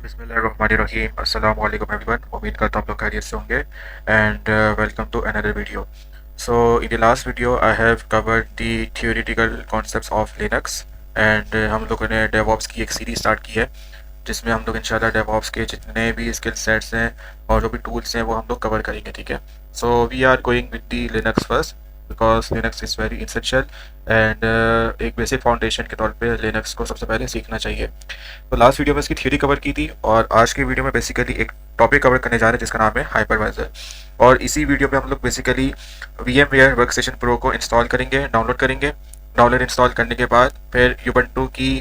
बिस्मिल्लाहिर्रहमानिर्रहीम अस्सलाम वालेकुम एवरीवन। उम्मीद करता हूँ आप लोग खैरियत से होंगे and welcome to another video. So in the last video I have covered the theoretical concepts of Linux and हम लोगों ने डेवऑप्स की एक सीरीज स्टार्ट की है जिसमें हम लोग इंशाल्लाह डेवऑप्स के जितने भी स्किल सेट्स हैं और जो भी टूल्स हैं वो हम लोग कवर करेंगे। ठीक है, so we are going with the Linux first because Linux is very essential and एक बेसिक फाउंडेशन के तौर पे लिनक्स को सबसे पहले सीखना चाहिए। तो लास्ट वीडियो में इसकी थ्योरी कवर की थी और आज की वीडियो में बेसिकली एक टॉपिक कवर करने जा रहे हैं जिसका नाम है हाइपरवाइजर। और इसी वीडियो में हम लोग बेसिकली VMware वर्कस्टेशन प्रो को इंस्टॉल करेंगे, डाउनलोड करेंगे। डाउनलोड इंस्टॉल करने के बाद फिर यूबंटू की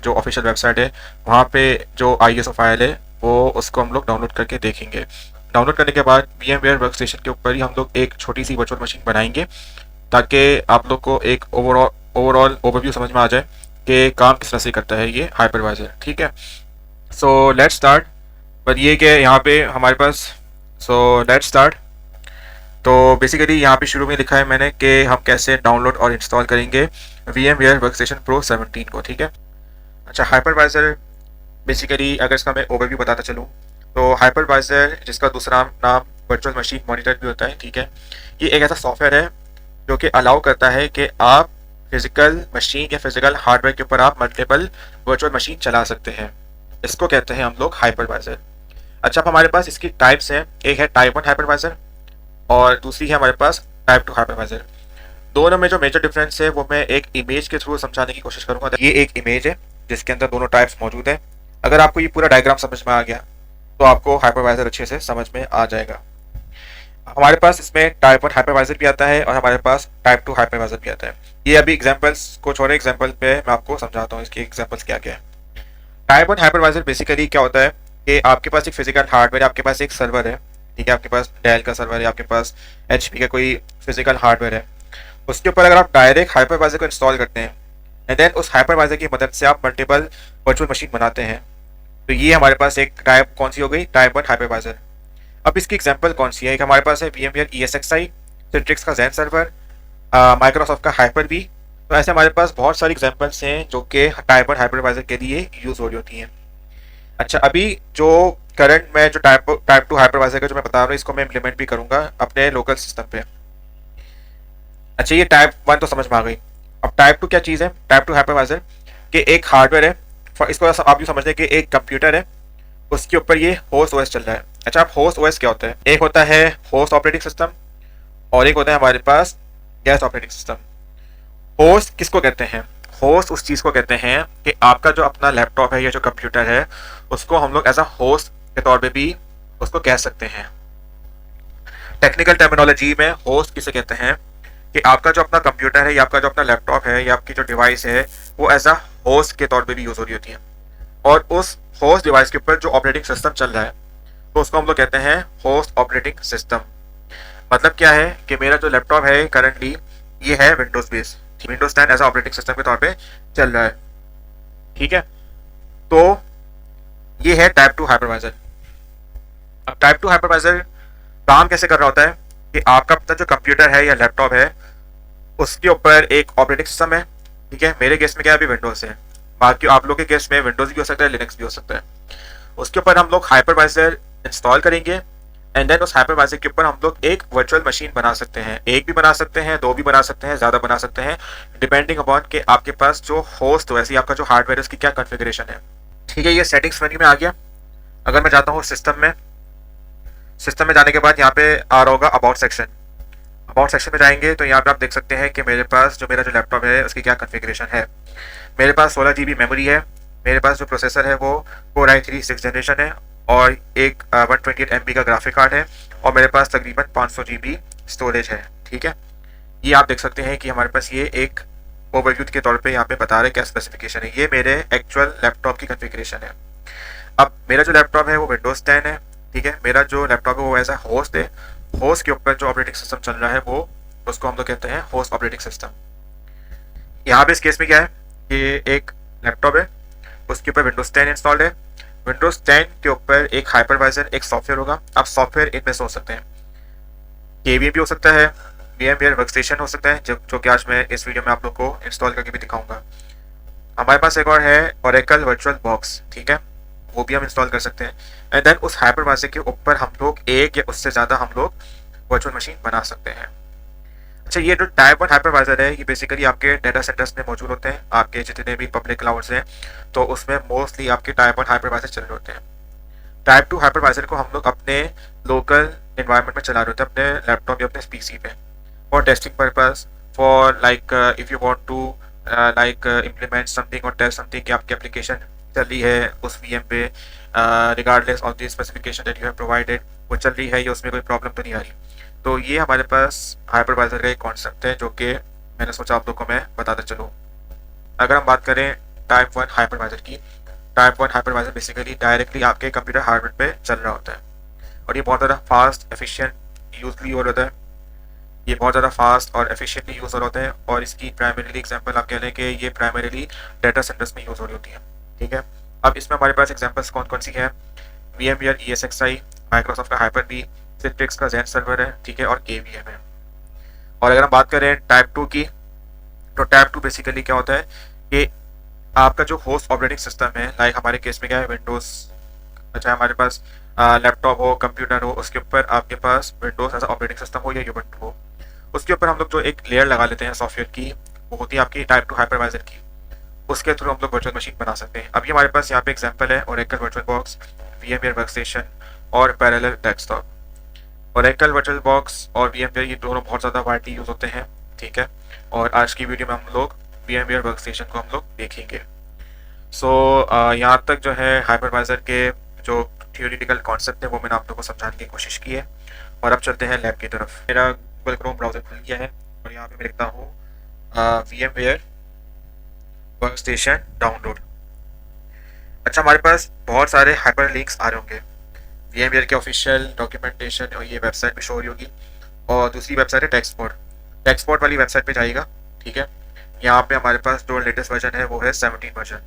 जो ऑफिशियल वेबसाइट है वहाँ पे जो ISO फाइल है वो उसको हम लोग डाउनलोड करके देखेंगे। डाउनलोड करने के बाद VMware वर्कस्टेशन के ऊपर ही हम लोग एक छोटी सी वर्चुअल मशीन बनाएंगे ताकि आप लोग को एक ओवरऑल ओवरव्यू समझ में आ जाए कि काम किस तरह से करता है ये हाइपरवाइजर। ठीक है, सो लेट्स स्टार्ट। पर ये कि यहाँ पे हमारे पास लेट्स स्टार्ट। तो बेसिकली यहाँ पे शुरू में लिखा है मैंने कि हम कैसे डाउनलोड और इंस्टॉल करेंगे VMware वर्कस्टेशन प्रो 17 को। ठीक है, अच्छा हाइपरवाइजर बेसिकली अगर इसका मैं ओवरव्यू बताता चलूँ तो हाइपरवाइजर जिसका दूसरा नाम वर्चुअल मशीन मॉनिटर भी होता है, ठीक है, ये एक ऐसा सॉफ्टवेयर है जो कि अलाउ करता है कि आप फिजिकल मशीन या फिजिकल हार्डवेयर के ऊपर आप मल्टीपल वर्चुअल मशीन चला सकते हैं। इसको कहते हैं हम लोग हाइपरवाइजर। अच्छा, अब हमारे पास इसकी टाइप्स हैं, एक है टाइप 1 हाइपरवाइजर और दूसरी है हमारे पास टाइप 2 हाइपरवाइजर। दोनों में जो मेजर डिफरेंस है वो मैं एक इमेज के थ्रू समझाने की कोशिश करूंगा। ये एक इमेज है जिसके अंदर दोनों टाइप्स मौजूद हैं। अगर आपको ये पूरा डायग्राम समझ में आ गया तो आपको हाइपरवाइजर अच्छे से समझ में आ जाएगा। हमारे पास इसमें टाइप 1 हाइपरवाइजर भी आता है और हमारे पास टाइप 2 हाइपरवाइजर भी आता है। ये अभी एग्जांपल्स कुछ और एग्जांपल पे मैं आपको समझाता हूँ इसके एग्जांपल्स क्या क्या है। टाइप 1 हाइपरवाइजर बेसिकली क्या होता है कि आपके पास एक फिजिकल हार्डवेयर, आपके पास एक सर्वर है, ठीक है, आपके पास डेल का सर्वर है, आपके पास HP का कोई फिजिकल हार्डवेयर है। उसके ऊपर अगर आप डायरेक्ट हाइपरवाइजर को इंस्टॉल करते हैं एंड देन उस हाइपरवाइजर की मदद से आप मल्टीपल वर्चुअल मशीन बनाते हैं, तो ये हमारे पास एक टाइप कौन सी हो गई, टाइप 1 हाइपरवाइजर। अब इसकी एग्जांपल कौन सी है, एक हमारे पास है VMware ESXi, सिट्रिक्स का Xen सर्वर, माइक्रोसॉफ्ट का हाइपर वी। तो ऐसे हमारे पास बहुत सारी एग्जांपल्स हैं जो कि टाइप 1 हाइपरवाइजर के लिए यूज हो रही होती हैं। अच्छा, अभी जो करंट में जो टाइप 2 हाइपरवाइजर का जो मैं बता रहा हूँ इसको मैं इम्प्लीमेंट भी करूंगा अपने लोकल सिस्टम पे। अच्छा, ये टाइप 1 तो समझ में आ गई। अब टाइप 2 क्या चीज़ है, टाइप 2 हाइपरवाइजर कि एक हार्डवेयर है, इसको आप यूँ समझते हैं कि एक कंप्यूटर है, उसके ऊपर ये होस्ट OS चल रहा है। अच्छा, अब होस्ट OS क्या होता है, एक होता है होस्ट ऑपरेटिंग सिस्टम और एक होता है हमारे पास गेस्ट ऑपरेटिंग सिस्टम। होस्ट किसको कहते हैं, होस्ट उस चीज़ को कहते हैं कि आपका जो अपना लैपटॉप है या जो कंप्यूटर है उसको हम लोग एज अ होस्ट के तौर पे भी उसको कह सकते हैं। टेक्निकल टर्मिनोलॉजी में होस्ट किसे कहते हैं कि आपका जो अपना कंप्यूटर है या आपका जो अपना लैपटॉप है या आपकी जो डिवाइस है वो एज अ होस्ट के तौर पे भी यूज़ हो रही होती है और उस होस्ट डिवाइस के ऊपर जो ऑपरेटिंग सिस्टम चल रहा है तो उसको हम लोग कहते हैं होस्ट ऑपरेटिंग सिस्टम। मतलब क्या है कि मेरा जो लैपटॉप है करंटली ये है Windows base, Windows 10 as operating system के तौर पे चल रहा है। ठीक है, तो ये है टाइप 2 हाइपरवाइजर। अब टाइप 2 हाइपरवाइजर काम कैसे कर रहा होता है कि आपका अपना जो कंप्यूटर है या लैपटॉप है उसके ऊपर एक ऑपरेटिंग सिस्टम है, ठीक है, मेरे केस में क्या है अभी विंडोज है, बाकी आप लोग के केस में विंडोज भी हो सकता है, लिनक्स भी हो सकता है। उसके ऊपर हम लोग हाइपरवाइजर इंस्टॉल करेंगे एंड देन उस हाइपरवाइजर के ऊपर हम लोग एक वर्चुअल मशीन बना सकते हैं, एक भी बना सकते हैं, दो भी बना सकते हैं, ज़्यादा बना सकते हैं, डिपेंडिंग अपॉन कि आपके पास जो होस्ट वैसे ही आपका जो हार्डवेयर है उसकी क्या कॉन्फ़िगरेशन है। ठीक है, ये सेटिंग्स मेन्यू में आ गया। अगर मैं जाता हूँ सिस्टम में जाने के बाद यहाँ पे आ रहा होगा अबाउट सेक्शन। अबाउट सेक्शन में जाएंगे तो यहाँ पे आप देख सकते हैं कि मेरे पास जो मेरा जो लैपटॉप है उसकी क्या कॉन्फ़िगरेशन है। मेरे पास 16 GB मेमोरी है, मेरे पास जो प्रोसेसर है वो Core i3 6th जनरेशन है और एक 128 MB का ग्राफिक कार्ड है और मेरे पास तकरीबन 500 GB स्टोरेज है। ठीक है, ये आप देख सकते हैं कि हमारे पास ये एक ओवरव्यू के तौर पे यहाँ पे बता रहे क्या स्पेसिफिकेशन है। ये मेरे एक्चुअल लैपटॉप की कॉन्फ़िगरेशन है। अब मेरा जो लैपटॉप है वो विंडोज 10 है, ठीक है, मेरा जो लैपटॉप है वो ऐसा होस्ट है, होस्ट के ऊपर जो ऑपरेटिंग सिस्टम चल रहा है वो उसको हम लोग कहते हैं होस्ट ऑपरेटिंग सिस्टम। यहाँ पे इस केस में क्या है कि एक लैपटॉप है उसके ऊपर विंडोज 10 इंस्टॉल्ड है, विंडोज 10 के ऊपर एक हाइपरवाइजर एक सॉफ्टवेयर होगा। अब सॉफ्टवेयर इनमें से हो सकते हैं KVM भी हो सकता है, VMware वर्कस्टेशन हो सकता है जो कि आज मैं इस वीडियो में आप लोग को इंस्टॉल करके भी दिखाऊंगा। हमारे पास एक और है Oracle वर्चुअल बॉक्स, ठीक है, वो भी हम इंस्टॉल कर सकते हैं। एंड देन उस हाइपरवाइजर के ऊपर हम लोग एक या उससे ज़्यादा हम लोग वर्चुअल मशीन बना सकते हैं। अच्छा, ये जो टाइप 1 हाइपरवाइजर है ये बेसिकली आपके डाटा सेंटर्स में मौजूद होते हैं। आपके जितने भी पब्लिक क्लाउड्स हैं तो उसमें मोस्टली आपके टाइप 1 हाइपरवाइजर चल रहे होते हैं। टाइप 2 हाइपरवाइजर को हम लोग अपने लोकल एनवायरनमेंट में चला रहे होते हैं, अपने लैपटॉप या अपने पीसी पे, for testing purpose, for like if you want to like implement something और टेस्ट समथिंग कि आपकी एप्लीकेशन चल रही है उस वीएम पे, regardless of the specification that you have provided, वो चल रही है या उसमें कोई प्रॉब्लम तो नहीं आ रही। तो ये हमारे पास हाइपरवाइजर का एक कॉन्सेप्ट है जो कि मैंने सोचा आप लोगों को मैं बताता चलूँ। अगर हम बात करें टाइप 1 हाइपरवाइजर की, टाइप 1 हाइपरवाइजर बेसिकली डायरेक्टली आपके कंप्यूटर हार्डवेयर पे चल रहा होता है और ये बहुत ज़्यादा फास्ट एफिशिएंट यूजली हो रहा है। ये बहुत ज़्यादा फास्ट और एफिशिएंटली यूज़ हो रहे होते हैं और इसकी प्राइमरीली एग्जांपल आप कह लें कि ये प्राइमरीली डाटा सेंटर्स में यूज़ हो रही होती है। ठीक है, अब इसमें हमारे पास एग्जांपल्स कौन कौन सी है? VMware ESXi, माइक्रोसॉफ्ट का Hyper-V, Citrix का Zen सर्वर है, ठीक है, और KVM है। और अगर हम बात करें टाइप 2 की, तो टाइप 2 बेसिकली क्या होता है कि आपका जो होस्ट ऑपरेटिंग सिस्टम है, लाइक हमारे केस में क्या है, विंडोज़, अच्छा हमारे पास लैपटॉप हो, कंप्यूटर हो, उसके ऊपर आपके पास विंडोज़ एज ऑपरेटिंग सिस्टम हो या यूबंटू हो, उसके ऊपर हम लोग जो एक लेयर लगा लेते हैं सॉफ्टवेयर की, वो होती है आपकी टाइप 2 हाइपरवाइजर की। उसके थ्रू हम लोग वर्चुअल मशीन बना सकते हैं। अभी हमारे पास यहाँ पे एग्जांपल है Oracle virtual box, VMware workstation और parallel desktop. Oracle virtual box और VMware ये दोनों बहुत ज़्यादा वाइडली यूज़ होते हैं, ठीक है, और आज की वीडियो में हम लोग VMware वर्कस्टेशन को हम लोग देखेंगे। सो यहाँ तक जो है हाइपरवाइजर के जो थियोरेटिकल कॉन्सेप्ट है वो मैंने आप लोगों को समझाने की कोशिश की है। और अब चलते हैं लैब की तरफ। मेरा गूगल क्रोम ब्राउज़र खुल गया है और यहाँ पे मैं लिखता हूँ VMware वर्कस्टेशन डाउनलोड। अच्छा, हमारे पास बहुत सारे हाइपर लिंक्स आ रहे होंगे। VMware के ऑफिशियल डॉक्यूमेंटेशन और ये वेबसाइट पे शो हो रही होगी और दूसरी वेबसाइट है टेक्सपोर्ट। टेक्सपोर्ट वाली वेबसाइट पे जाइएगा, ठीक है। यहाँ पे हमारे पास जो लेटेस्ट वर्जन है वो है 17 वर्जन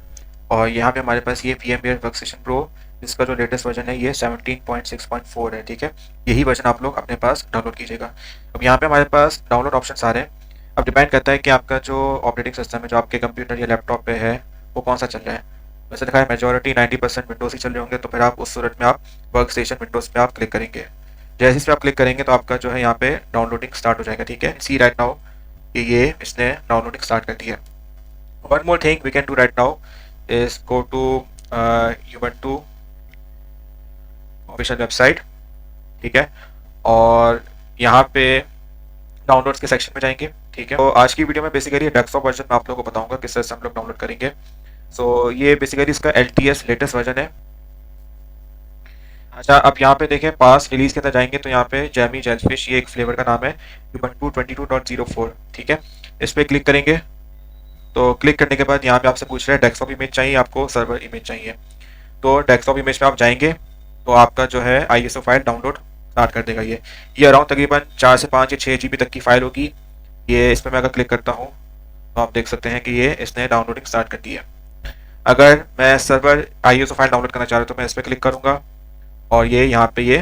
और यहाँ पे हमारे पास ये VMware वर्कस्टेशन प्रो, इसका जो लेटेस्ट वर्जन है ये 17.6.4 है, ठीक है। यही वर्जन आप लोग अपने पास डाउनलोड कीजिएगा। अब यहाँ पे हमारे पास डाउनलोड ऑप्शन आ रहे हैं। अब डिपेंड करता है कि आपका जो ऑपरेटिंग सिस्टम है जो आपके कंप्यूटर या लैपटॉप पे है वो कौन सा चल रहा है। वैसे दिखा है मेजॉरिटी 90% विंडोज़ ही चल रहे होंगे, तो फिर आप उस सूरत में आप वर्क स्टेशन विंडोज़ पे आप क्लिक करेंगे। जैसे इस पर आप क्लिक करेंगे तो आपका जो है यहाँ पे डाउनलोडिंग स्टार्ट हो जाएगा, ठीक है। सी राइट नाउ कि ये इसने डाउनलोडिंग स्टार्ट कर दी है। One more thing we can do right now is go to Ubuntu official website, ठीक है, और यहाँ पे डाउनलोड्स के सेक्शन में जाएंगे, ठीक है। तो आज की वीडियो में बेसिकली डेस्कटॉप वर्जन मैं आप लोगों को बताऊंगा किस तरह से हम लोग डाउनलोड करेंगे। सो ये बेसिकली इसका LTS लेटेस्ट वर्जन है। अच्छा, अब यहाँ पे देखें पास रिलीज के अंदर जाएंगे तो यहाँ पे जैमी जेलफिश ये एक फ्लेवर का नाम है, Ubuntu 22.04, ठीक है। इस पर क्लिक करेंगे तो क्लिक करने के बाद यहाँ पे आपसे पूछ रहे हैं डेस्कटॉप इमेज चाहिए आपको, सर्वर इमेज चाहिए। तो डेस्कटॉप इमेज पे आप जाएंगे तो आपका जो है ISO फाइल डाउनलोड स्टार्ट कर देगा। ये अराउंड तकरीबन 4 से 5 या 6 GB तक की फाइल होगी। ये इस पर मैं अगर क्लिक करता हूँ तो आप देख सकते हैं कि ये इसने डाउनलोडिंग स्टार्ट कर दी है। अगर मैं सर्वर ISO फाइल डाउनलोड करना चाह रहा हूँ तो मैं इस पर क्लिक करूँगा और ये यहाँ पे ये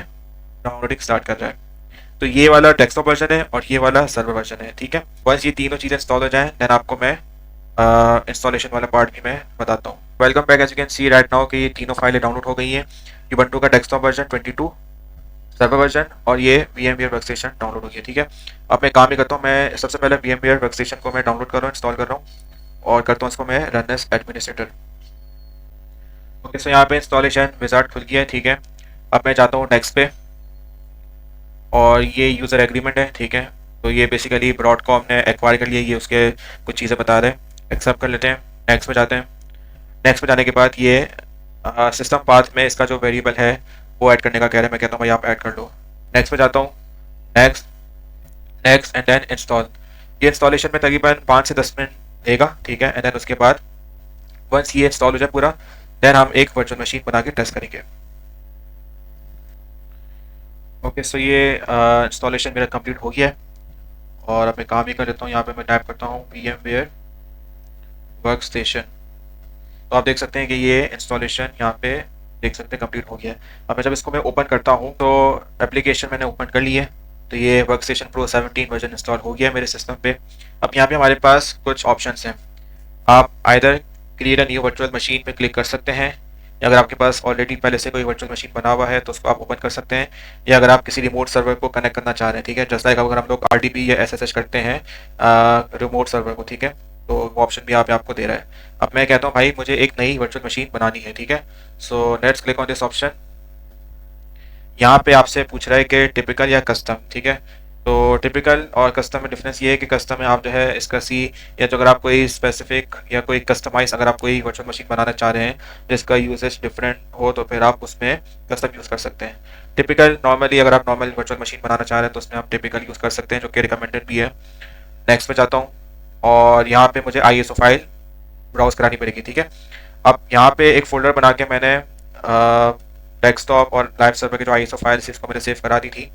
डाउनलोडिंग स्टार्ट कर रहा है। तो ये वाला डेस्कटॉप वर्जन है और ये वाला सर्वर वर्जन है, ठीक है। बस ये तीनों चीज़ें इंस्टॉल हो जाएं देन आपको मैं इंस्टॉलेशन वाला पार्ट भी मैं बताता हूँ। Welcome back. As you can see right now कि ये तीनों फाइलें डाउनलोड हो गई हैं। Ubuntu का डेस्कटॉप वर्जन 22, सर्वर वर्जन और ये VMware वर्कस्टेशन डाउनलोड हो गया, ठीक है। अब मैं काम ही करता हूँ, मैं सबसे पहले VMware वर्कस्टेशन को मैं डाउनलोड कर रहा हूँ, इंस्टॉल कर रहा हूँ और करता हूँ इसको मैं रन एज एडमिनिस्ट्रेटर। ओके, सो यहाँ पे इंस्टॉलेशन विजार्ड खुल गया है, ठीक है। अब मैं जाता हूँ नेक्स्ट पे और ये यूज़र एग्रीमेंट है, ठीक है। तो ये बेसिकली ब्रॉडकॉम ने एक्वायर कर लिया, ये उसके कुछ चीज़ें बता रहे हैं, एक्सेप्ट कर लेते हैं। नेक्स्ट पे जाते हैं। नेक्स्ट पे जाने के बाद ये सिस्टम पाथ में इसका जो वेरिएबल है वो ऐड करने का कह रहा है। मैं कहता हूँ भाई आप ऐड कर लो। नेक्स्ट पे जाता हूँ, next next and then install. ये इंस्टॉलेशन में तकरीबन 5 से 10 मिनट देगा, ठीक है। एंड देन उसके बाद वंस ये इंस्टॉल हो जाए पूरा देन हम एक वर्चुअल मशीन बना के टेस्ट करेंगे। ओके, सो ये इंस्टॉलेशन मेरा कंप्लीट हो गया है और अब मैं काम ही कर लेता हूँ। यहाँ पे मैं टाइप करता हूँ VMware वर्कस्टेशन। तो आप देख सकते हैं कि ये इंस्टॉलेशन यहाँ पे देख सकते हैं कंप्लीट हो गया है। अब मैं जब इसको मैं ओपन करता हूँ तो एप्लीकेशन मैंने ओपन कर ली है। तो ये वर्कस्टेशन प्रो 17 वर्जन इंस्टॉल हो गया है मेरे सिस्टम पे। अब यहाँ पे हमारे पास कुछ ऑप्शंस हैं। आप either create a new virtual machine पे क्लिक कर सकते हैं या अगर आपके पास ऑलरेडी पहले से कोई वर्चुअल मशीन बना हुआ है तो उसको आप ओपन कर सकते हैं, या अगर आप किसी रिमोट सर्वर को कनेक्ट करना चाह रहे हैं, ठीक है, जस्ट लाइक अगर हम लोग RDP या SSH करते हैं रिमोट सर्वर को, ठीक है, तो वो ऑप्शन भी यहाँ पे आपको दे रहा है। अब मैं कहता हूँ भाई मुझे एक नई वर्चुअल मशीन बनानी है, ठीक है, so let's click on this option. यहाँ पे आपसे पूछ रहा है कि टिपिकल या कस्टम, ठीक है, तो टिपिकल और कस्टम में डिफरेंस ये है कि कस्टम में आप जो है इसका सी, या जो अगर आप कोई स्पेसिफिक या कोई कस्टमाइज अगर आप कोई वर्चुअल मशीन बनाना चाह रहे हैं जिसका यूजेज डिफरेंट हो तो फिर आप उसमें कस्टम यूज़ कर सकते हैं। टिपिकल नॉर्मली अगर आप नॉर्मल वर्चुअल मशीन बनाना चाह रहे हैं तो उसमें आप टिपिकल यूज़ कर सकते हैं, जो कि रिकमेंडेड भी है। नेक्स्ट में जाता हूँ और यहाँ पे मुझे ISO फाइल ब्राउज करानी पड़ेगी, ठीक है। अब यहाँ पे एक फोल्डर बना के मैंने डेस्कटॉप और लाइव सर्वर की जो ISO फाइल्स इसको मैंने सेव करा दी थी।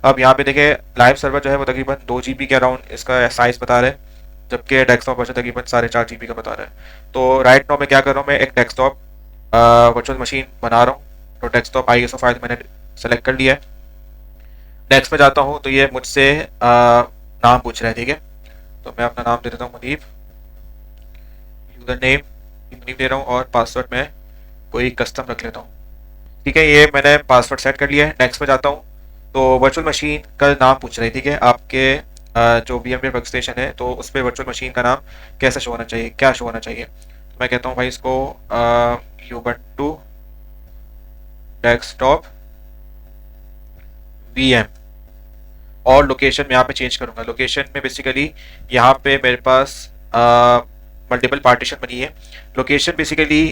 अब यहाँ पे देखिए लाइव सर्वर जो है वो तकरीबन 2 GB के अराउंड इसका साइज़ बता रहा है, जबकि डेस्कटॉप वर्जन तकरीबन 4.5 GB का बता रहा है। तो राइट नाउ मैं क्या कर रहा हूँ, मैं एक डेस्कटॉप वर्चुअल मशीन बना रहा हूँ, तो डेस्कटॉप ISO फाइल मैंने सेलेक्ट कर लिया है। नेक्स्ट में जाता हूँ तो ये मुझसे नाम पूछ रहा है, ठीक है, तो मैं अपना नाम दे देता हूँ मुनीब, यूज़र नेम मुनीब दे रहा हूँ और पासवर्ड मैं कोई कस्टम रख लेता हूँ, ठीक है, ये मैंने पासवर्ड सेट कर लिया है। नेक्स्ट में जाता हूँ तो वर्चुअल मशीन का नाम पूछ रही है, ठीक है, आपके जो VMware वर्कस्टेशन है तो उस पर वर्चुअल मशीन का नाम कैसे शो होना चाहिए, क्या शो होना चाहिए। तो मैं कहता हूँ भाई इसको Ubuntu डेस्कटॉप VM, और लोकेशन में यहाँ पे चेंज करूँगा। लोकेशन में बेसिकली यहाँ पे मेरे पास मल्टीपल पार्टीशन बनी है। लोकेशन बेसिकली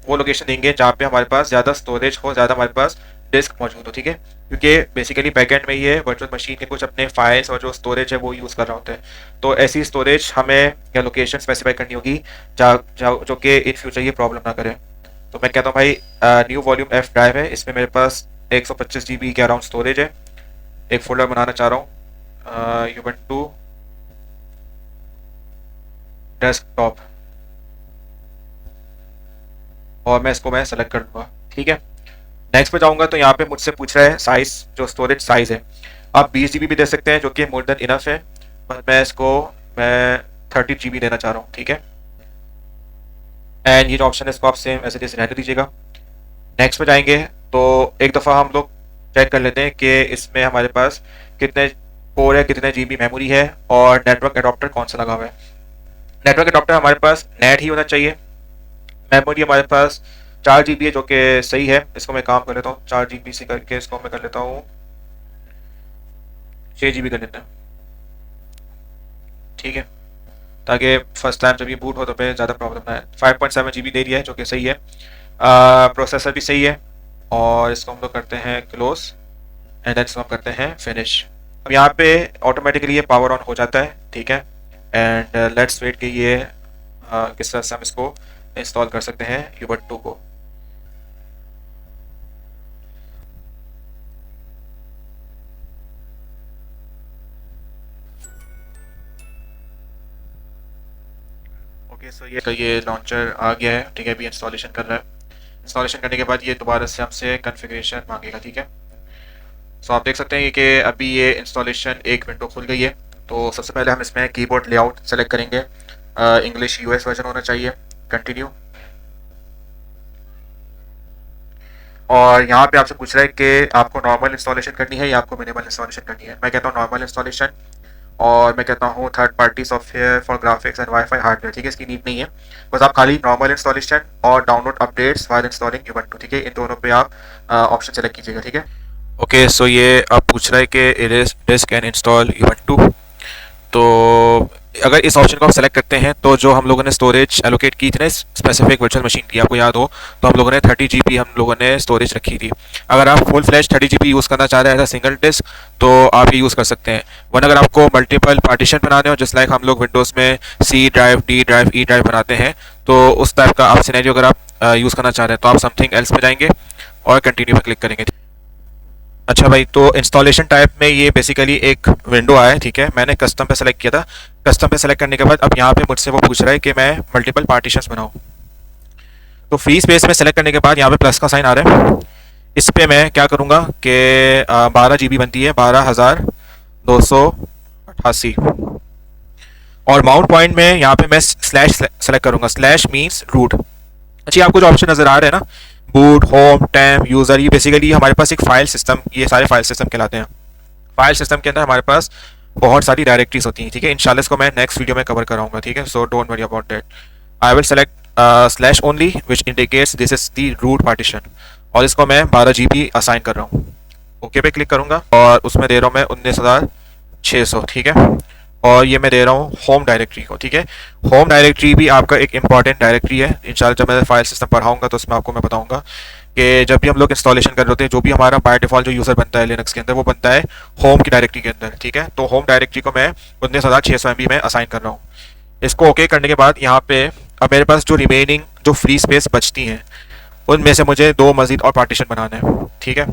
वो लोकेशन देंगे जहाँ पे हमारे पास ज़्यादा स्टोरेज हो, ज़्यादा हमारे पास डिस्क मौजूद हो, ठीक है, क्योंकि बेसिकली बैकएंड में ये वर्चुअल मशीन के कुछ अपने फाइल्स और जो स्टोरेज है वो यूज़ कर रहा होता है। तो ऐसी स्टोरेज हमें या लोकेशन स्पेसिफाई करनी होगी जो कि इन फ्यूचर ये प्रॉब्लम ना करे। तो मैं कहता हूँ भाई न्यू वॉल्यूम F ड्राइव है, इसमें मेरे पास 125 GB के अराउंड स्टोरेज है। एक फोल्डर बनाना चाह रहा हूँ Ubuntu डेस्कटॉप, और मैं इसको सेलेक्ट कर लूँगा, ठीक है। नेक्स्ट पे जाऊँगा तो यहाँ पे मुझसे पूछ रहा है साइज़, जो स्टोरेज साइज़ है। आप 20 GB भी दे सकते हैं जो कि मोर देन इनफ है, पर मैं 30 GB देना चाह रहा हूँ, ठीक है। एंड ये जो ऑप्शन है इसको आप सेम ऐसे जैसे रहने दीजिएगा। नेक्स्ट पे जाएंगे तो एक दफ़ा हम लोग चेक कर लेते हैं कि इसमें हमारे पास कितने कोर है, कितने GB मेमोरी है और नेटवर्क एडॉप्टर कौन सा लगा हुआ है। नेटवर्क एडॉप्टर हमारे पास नेट ही होना चाहिए। मेमोरी हमारे पास 4 GB है जो कि सही है, इसको मैं काम कर लेता हूँ 4 GB से करके इसको मैं कर लेता हूँ 6 GB कर लेते हैं, ठीक है, ताकि फर्स्ट टाइम जब ये बूट हो तो फिर ज़्यादा प्रॉब्लम ना आए। 5.7 GB दे दिया है जो कि सही है। प्रोसेसर भी सही है, और इसको हम लोग करते हैं क्लोज एंड देन इसको हम करते हैं फिनिश। अब यहाँ पे ऑटोमेटिकली ये पावर ऑन हो जाता है, ठीक है, एंड लेट्स वेट कि ये किस तरह से हम इसको इंस्टॉल कर सकते हैं Ubuntu को। ओके सो ये लॉन्चर आ गया है, ठीक है, अभी इंस्टॉलेशन कर रहा है। इंस्टॉलेशन करने के बाद ये दोबारा से हमसे कॉन्फ़िगरेशन मांगेगा, ठीक है। सो आप देख सकते हैं कि अभी ये इंस्टॉलेशन एक विंडो खुल गई है। तो सबसे पहले हम इसमें कीबोर्ड लेआउट सेलेक्ट करेंगे, इंग्लिश US वर्जन होना चाहिए, कंटिन्यू। और यहाँ पे आपसे पूछ रहा है कि आपको नॉर्मल इंस्टॉलेशन करनी है या आपको मिनिमल इंस्टॉलेशन करनी है। मैं कहता हूँ नॉर्मल इंस्टॉलेशन, और मैं कहता हूँ third party software for graphics and wifi hardware, ठीक है, इसकी नीड नहीं है। बस आप खाली नॉर्मल इंस्टॉलेशन और download updates while installing Ubuntu, ठीक है, इन दोनों पे आप ऑप्शन सेलेक्ट कीजिएगा, ठीक है। ओके सो ये आप पूछ रहा है कि erase disc can install Ubuntu। तो अगर इस ऑप्शन को आप सेलेक्ट करते हैं तो जो हम लोगों ने स्टोरेज एलोकेट की थी ना स्पेसिफिक वर्चुअल मशीन की, आपको याद हो तो हम लोगों ने 30 GB हम लोगों ने स्टोरेज रखी थी। अगर आप फुल फ्लैश 30 GB यूज़ करना चाह रहे हैं एज अ सिंगल डिस्क तो आप ये यूज़ कर सकते हैं। वरना अगर आपको मल्टीपल पार्टीशन बनाने हो जस्ट लाइक हम लोग विंडोज़ में C drive, D drive, E drive बनाते हैं, तो उस टाइप का आप सिनेरियो अगर आप यूज़ करना चाह रहे हैं तो आप समथिंग एल्स पे जाएंगे और कंटिन्यू पर क्लिक करेंगे। अच्छा भाई, तो इंस्टॉलेशन टाइप में ये बेसिकली एक विंडो आया है, ठीक है, मैंने कस्टम पे सेलेक्ट किया था। कस्टम पे सेलेक्ट करने के बाद अब यहाँ पे मुझसे वो पूछ रहा है कि मैं मल्टीपल पार्टीशंस बनाऊँ। तो फ्री स्पेस में सेलेक्ट करने के बाद यहाँ पे प्लस का साइन आ रहा है, इस पे मैं क्या करूँगा कि 12 GB बनती है, 12,288, और माउंट पॉइंट में यहाँ पे मैं स्लैश सेलेक्ट करूँगा। स्लैश मीन्स रूट, अच्छी आपको जो ऑप्शन नज़र आ रहे हैं ना, बूट, होम, टैम, यूज़र, ये बेसिकली हमारे पास एक फाइल सिस्टम, ये सारे फाइल सिस्टम कहलाते हैं। फाइल सिस्टम के अंदर हमारे पास बहुत सारी डायरेक्टरीज होती हैं, ठीक है। इंशाल्लाह इसको मैं नेक्स्ट वीडियो में कवर कराऊंगा, ठीक है। So don't worry about that. I will select slash only which indicates this is the root partition, और इसको मैं 12 GB असाइन कर रहा हूँ। ओके पे क्लिक करूंगा और उसमें दे रहा हूँ मैं 19,600, ठीक है। और ये मैं दे रहा हूँ होम डायरेक्टरी को, ठीक है। होम डायरेक्टरी भी आपका एक इंपॉर्टेंट डायरेक्टरी है। इंशाल्लाह जब मैं फाइल सिस्टम पढ़ाऊंगा तो उसमें आपको मैं बताऊंगा कि जब भी हम लोग इंस्टॉलेशन कर रहे होते हैं, जो भी हमारा बाय डिफॉल्ट जो यूज़र बनता है लिनक्स के अंदर, वो बनता है होम की डायरेक्टरी के अंदर, ठीक है। तो होम डायरेक्टरी को मैं 19,600 MB में असाइन कर रहा हूँ। इसको ओके करने के बाद यहाँ पे अब मेरे पास जो रिमेनिंग जो फ्री स्पेस बचती हैं, उनमें से मुझे 2 मजीद और पार्टीशन बनाना है, ठीक है।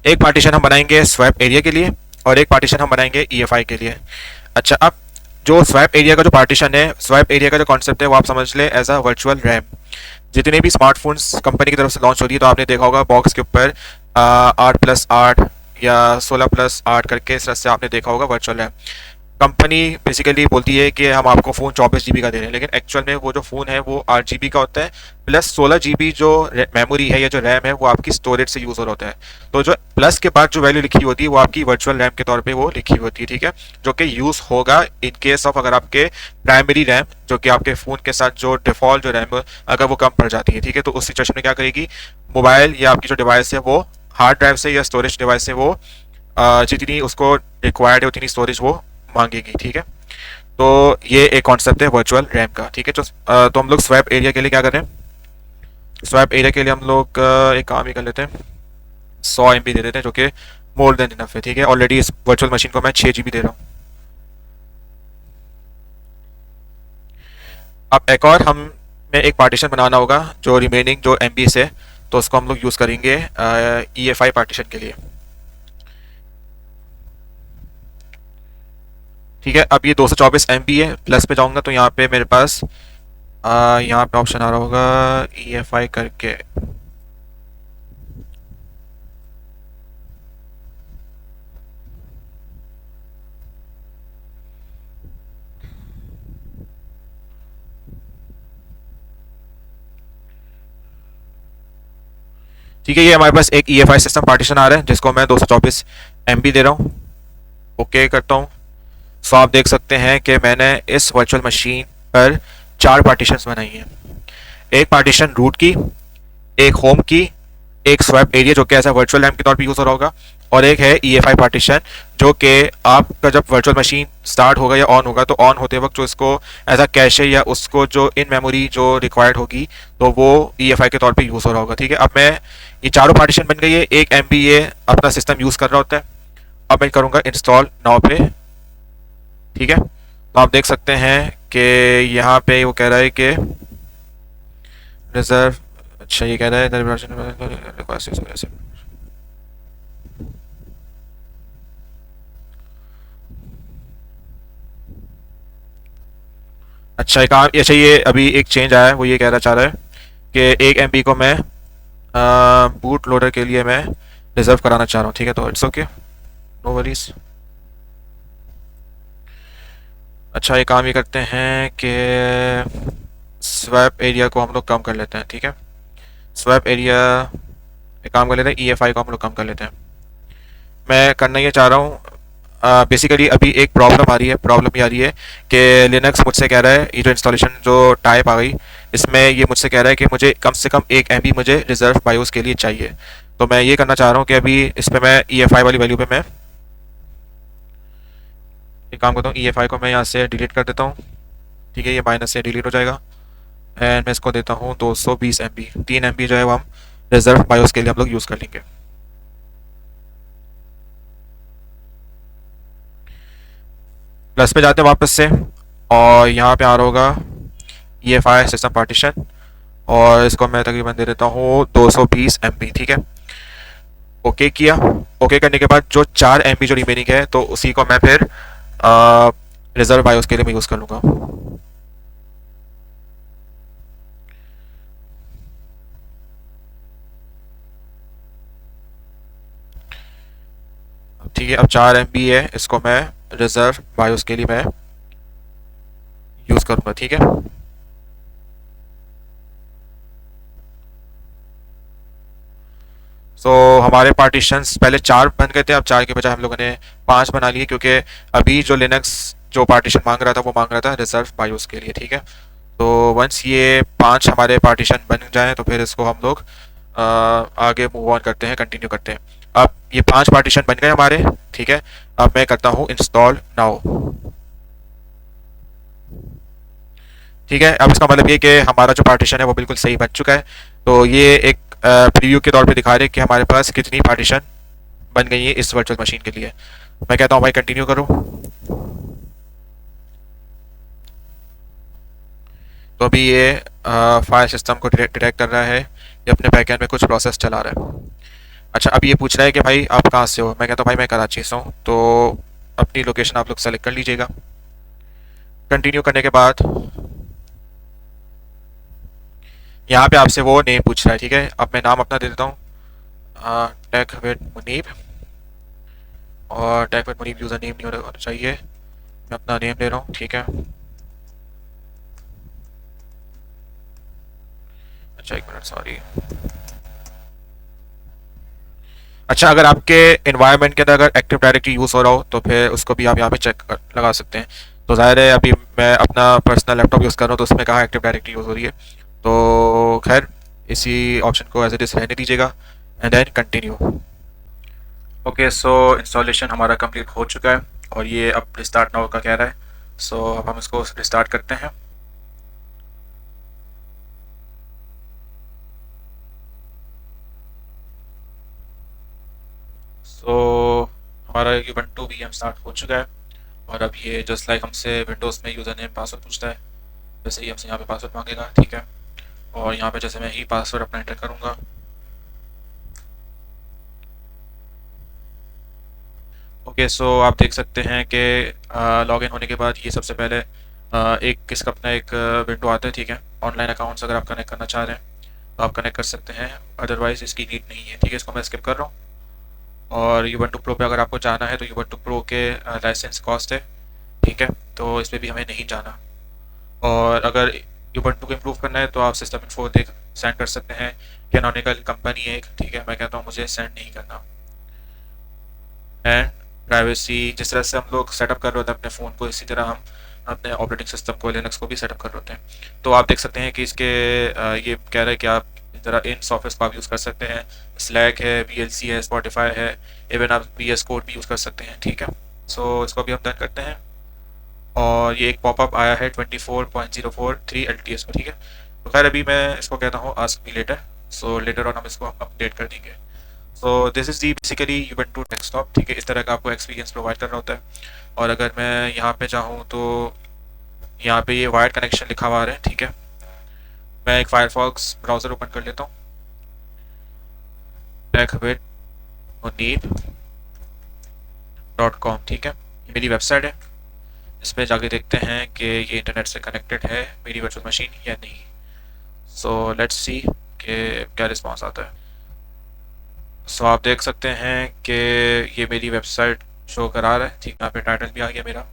एक पार्टीशन हम बनाएंगे स्वैप एरिया के लिए और एक पार्टीशन हम बनाएंगे EFI के लिए। अच्छा, अब जो स्वैप एरिया का जो पार्टीशन है, स्वैप एरिया का जो कॉन्सेप्ट है, वो आप समझ लें एज अ वर्चुअल रैम। जितने भी स्मार्टफोन्स कंपनी की तरफ से लॉन्च हो रही है, तो आपने देखा होगा बॉक्स के ऊपर 8+8 या 16+8 करके इस तरह से आपने देखा होगा वर्चुअल रैम। कंपनी बेसिकली बोलती है कि हम आपको फ़ोन 24 GB का दे रहे हैं, लेकिन एक्चुअल में वो जो फ़ोन है वो 8 GB का होता है, प्लस 16 GB जो मेमोरी है या जो रैम है वो आपकी स्टोरेज से यूज़ हो रहा होता है। तो जो प्लस के बाद जो वैल्यू लिखी होती है वो आपकी वर्चुअल रैम के तौर पे वो लिखी होती है, ठीक है। जो कि यूज़ होगा इन केस ऑफ अगर आपके प्राइमरी रैम, जो कि आपके फ़ोन के साथ जो डिफ़ॉल्ट जो रैम अगर वो कम पड़ जाती है, ठीक है। तो उस सिचुएशन में क्या करेगी मोबाइल या आपकी जो डिवाइस है वो हार्ड ड्राइव से या स्टोरेज डिवाइस से वो जितनी उसको रिक्वायर्ड है उतनी स्टोरेज वो मांगेगी, ठीक है। तो ये एक कॉन्सेप्ट है वर्चुअल रैम का, ठीक है। तो हम लोग स्वैप एरिया के लिए क्या करें, स्वैप एरिया के लिए हम लोग एक काम ही कर लेते हैं, 100 MB दे देते हैं, जो कि मोर देन इनफ है, ठीक है। ऑलरेडी इस वर्चुअल मशीन को मैं 6 GB दे रहा हूँ। अब एक और हमें एक पार्टीशन बनाना होगा जो रिमेनिंग जो MB है, तो उसको हम लोग यूज़ करेंगे EFI पार्टीशन के लिए, ठीक है। अब ये 224 MB है, प्लस पे जाऊंगा तो यहाँ पे मेरे पास यहाँ पे ऑप्शन आ रहा होगा EFI करके। ठीक है, ये हमारे पास एक EFI सिस्टम पार्टीशन आ रहा है जिसको मैं 224 MB दे रहा हूँ। ओके करता हूँ। सो आप देख सकते हैं कि मैंने इस वर्चुअल मशीन पर 4 पार्टीशंस बनाई हैं। एक पार्टीशन रूट की, एक होम की, एक स्वैप एरिया जो कि ऐसा वर्चुअल रैम के तौर पर यूज़ हो रहा होगा, और एक है EFI पार्टीशन जो कि आपका जब वर्चुअल मशीन स्टार्ट होगा या ऑन होगा तो ऑन होते वक्त जो इसको एज अ कैशे या उसको जो इन मेमोरी जो रिक्वायर्ड होगी तो वो EFI के तौर पे यूज़ हो रहा होगा, ठीक है। अब मैं ये चारों पार्टीशन बन गई है, 1 MB ये अपना सिस्टम यूज़ कर रहा होता है। अब मैं करूँगा इंस्टॉल नाउ पे, ठीक है। तो आप देख सकते हैं कि यहाँ पे वो कह रहा है कि रिजर्व, अच्छा ये कह रहा है अच्छा एक काम, अच्छा ये अभी एक चेंज आया है, वो ये कहना चाह रहा है कि 1 MB को मैं बूट लोडर के लिए मैं रिजर्व कराना चाह रहा हूँ, ठीक है। तो इट्स ओके, नो वरीज। अच्छा एक काम ये करते हैं कि स्वैप एरिया को हम लोग कम कर लेते हैं, ठीक है। स्वैप एरिया एक काम कर लेते हैं, EFI को हम लोग कम कर लेते हैं। मैं करना ये चाह रहा हूँ, बेसिकली अभी एक प्रॉब्लम आ रही है, प्रॉब्लम ये आ रही है कि लिनक्स मुझसे कह रहा है, ये जो इंस्टॉलेशन जो टाइप आ गई इसमें ये मुझसे कह रहा है कि मुझे कम से कम 1 MB मुझे रिजर्व बायोस के लिए चाहिए। तो मैं ये करना चाह रहा हूँ कि अभी इस पर मैं EFI वाली वैल्यू पे मैं एक काम करता हूँ, EFI को मैं यहाँ से डिलीट कर देता हूँ, ठीक है। ये माइनस से डिलीट हो जाएगा एंड मैं इसको देता हूँ 220 MB। 3 MB जो है वो हम रिजर्व बायोस के लिए हम लोग यूज़ कर लेंगे। प्लस पे जाते हैं वापस से और यहाँ पे आ रहा होगा EFI सिस्टम पार्टीशन, और इसको मैं तकरीबन दे देता हूँ 220 MB, ठीक है। ओके किया। ओके करने के बाद जो 4 MB जो रिमेनिंग है तो उसी को मैं फिर रिजर्व बायोस के लिए मैं यूज़ कर लूँगा। ठीक है, अब 4 MB है, इसको मैं रिजर्व बायोस के लिए मैं यूज़ करूँगा, ठीक है। सो हमारे पार्टीशंस पहले 4 बन गए थे, अब 4 के बजाय हम लोगों ने 5 बना लिए, क्योंकि अभी जो लिनक्स जो पार्टीशन मांग रहा था वो मांग रहा था रिजर्व बायोस के लिए, ठीक है। तो वंस ये 5 हमारे पार्टीशन बन जाएं तो फिर इसको हम लोग आगे मूव ऑन करते हैं, कंटिन्यू करते हैं। अब ये 5 पार्टीशन बन गए हमारे, ठीक है। अब मैं करता हूँ इंस्टॉल नाउ, ठीक है। अब इसका मतलब ये कि हमारा जो पार्टीशन है वो बिल्कुल सही बन चुका है। तो ये एक प्रीव्यू के तौर पे दिखा रहे हैं कि हमारे पास कितनी पार्टीशन बन गई है इस वर्चुअल मशीन के लिए। मैं कहता हूँ भाई कंटिन्यू करो। तो अभी ये फाइल सिस्टम को डिटेक्ट कर रहा है, ये अपने बैकएंड में कुछ प्रोसेस चला रहा है। अच्छा, अब ये पूछ रहा है कि भाई आप कहाँ से हो। मैं कहता हूँ भाई मैं कराची से हूँ, तो अपनी लोकेशन आप लोग सेलेक्ट कर लीजिएगा। कंटिन्यू करने के बाद यहाँ पे आपसे वो नेम पूछ रहा है, ठीक है। अब मैं नाम अपना दे देता हूँ टेक विद मुनीब, और tech with Munib user name नहीं होना चाहिए, मैं अपना नेम दे रहा हूँ, ठीक है। अच्छा एक मिनट, सॉरी। अच्छा, अगर आपके इन्वायरमेंट के अंदर अगर एक्टिव डायरेक्टरी यूज़ हो रहा हो तो फिर उसको भी आप यहाँ पे चेक लगा सकते हैं। तो ज़ाहिर है अभी मैं अपना पर्सनल लैपटॉप यूज़ कर रहा हूँ, तो उसमें कहाँ एक्टिव डायरेक्टरी यूज़ हो रही है। तो खैर इसी ऑप्शन को एज इट इज़ रहने दीजिएगा and then continue. Okay, so installation हमारा कंप्लीट हो चुका है और ये अब रिस्टार्ट नाउ का कह रहा है। सो अब हम इसको रिस्टार्ट करते हैं। सो हमारा Ubuntu VM स्टार्ट हो चुका है और अब ये जस्ट लाइक हमसे विंडोज़ में यूज़र नेम पासवर्ड पूछता है, वैसे ही हमसे यहाँ पे पासवर्ड मांगेगा, ठीक है। और यहाँ पे जैसे मैं ही पासवर्ड अपना एंटर करूँगा। ओके, सो आप देख सकते हैं कि लॉगिन होने के बाद ये सबसे पहले एक इसका अपना एक विंडो आता है, ठीक है। ऑनलाइन अकाउंट्स अगर आप कनेक्ट करना चाह रहे हैं तो आप कनेक्ट कर सकते हैं, अदरवाइज़ इसकी नीड नहीं है, ठीक है। इसको मैं स्किप कर रहा हूँ। और Ubuntu Pro पे अगर आपको जाना है तो Ubuntu Pro के लाइसेंस कॉस्ट है, ठीक है, तो इस पर भी हमें नहीं जाना। और अगर Ubuntu को इम्प्रूव करना है तो आप सिस्टम इन्फो देख सेंड कर सकते हैं, कैनोनिकल कंपनी है एक, ठीक है। मैं कहता हूँ मुझे सेंड नहीं करना। एंड प्राइवेसी जिस तरह से हम लोग सेटअप कर रहे होते हैं अपने फ़ोन को, इसी तरह हम अपने ऑपरेटिंग सिस्टम को लिनक्स को भी सेटअप कर रहे होते हैं। तो आप देख सकते हैं कि इसके ये कह रहा है कि आप इस तरह इन सॉफ्टवेयर को आप यूज़ कर सकते हैं। स्लैक है, VLC है, स्पॉटिफाई है, इवन आप VS कोड भी यूज़ कर सकते हैं, ठीक है। सो इसको भी हम डन करते हैं और ये एक पॉपअप आया है 24.043 LTS में, ठीक है। तो खैर अभी मैं इसको कहता हूँ ask me later. So later on हम इसको अपडेट कर देंगे। So this is the basically Ubuntu desktop, ठीक है। इस तरह का आपको एक्सपीरियंस प्रोवाइड करना होता है। और अगर मैं यहाँ पे चाहूँ तो यहाँ पे ये वायर्ड कनेक्शन लिखा हुआ है, ठीक है। मैं एक फायरफॉक्स ब्राउज़र ओपन कर लेता हूँ, techwithmunib.com, ठीक है। ये मेरी वेबसाइट है, इस पर जाके देखते हैं कि ये इंटरनेट से कनेक्टेड है मेरी वर्चुअल मशीन या नहीं। सो लेट्स सी कि क्या रिस्पॉन्स आता है। सो आप देख सकते हैं कि ये मेरी वेबसाइट शो करा रहा है, ठीक। यहाँ पे टाइटल भी आ गया मेरा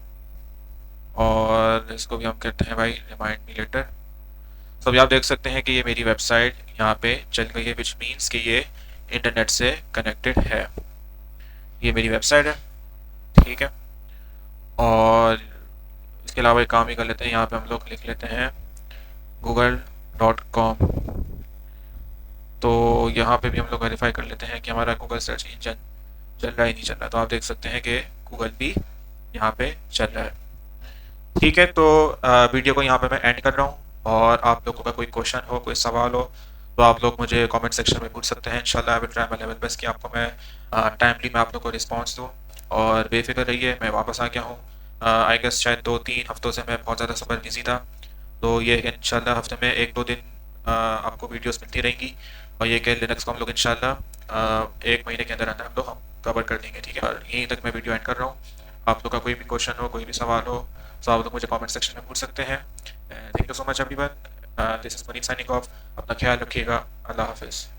और इसको भी हम कहते हैं भाई रिमाइंड मी लेटर। सो अभी आप देख सकते हैं कि ये मेरी वेबसाइट यहाँ पे चल गई है, विच मीन्स कि ये इंटरनेट से कनेक्टेड है। ये मेरी वेबसाइट है, ठीक है। और इसके अलावा एक काम ही कर लेते हैं, यहाँ पे हम लोग लिख लेते हैं google.com। तो यहाँ पे भी हम लोग वेरीफाई कर लेते हैं कि हमारा गूगल सर्च इंजन चल रहा है नहीं चल रहा। तो आप देख सकते हैं कि गूगल भी यहाँ पे चल रहा है, ठीक है। तो वीडियो को यहाँ पे मैं एंड कर रहा हूँ और आप लोगों का कोई क्वेश्चन हो, कोई सवाल हो तो आप लोग मुझे कमेंट सेक्शन में पूछ सकते हैं। इंशाल्लाह I will try my level best कि आपको मैं टाइमली मैं आप लोग को रिस्पॉन्स दूँ। और बेफिक्र रहिए, मैं वापस आ गया हूँ। आई गेस शायद 2-3 हफ्तों से मैं बहुत ज़्यादा सुपर बिजी था। तो ये है इंशाल्लाह हफ्ते में 1-2 दिन आपको वीडियोस मिलती रहेंगी। और ये कि लिनक्स को हम लोग इंशाल्लाह 1 महीने के अंदर अंदर हम लोग कवर कर देंगे, ठीक है। और यहीं तक मैं वीडियो एंड कर रहा हूँ। आप लोग का कोई भी क्वेश्चन हो, कोई भी सवाल हो तो आप लोग मुझे कमेंट सेक्शन में पूछ सकते हैं। Thank you so much everyone. This is मनीप साइनिंग ऑफ। अपना ख्याल रखिएगा। अल्लाह हाफिज़।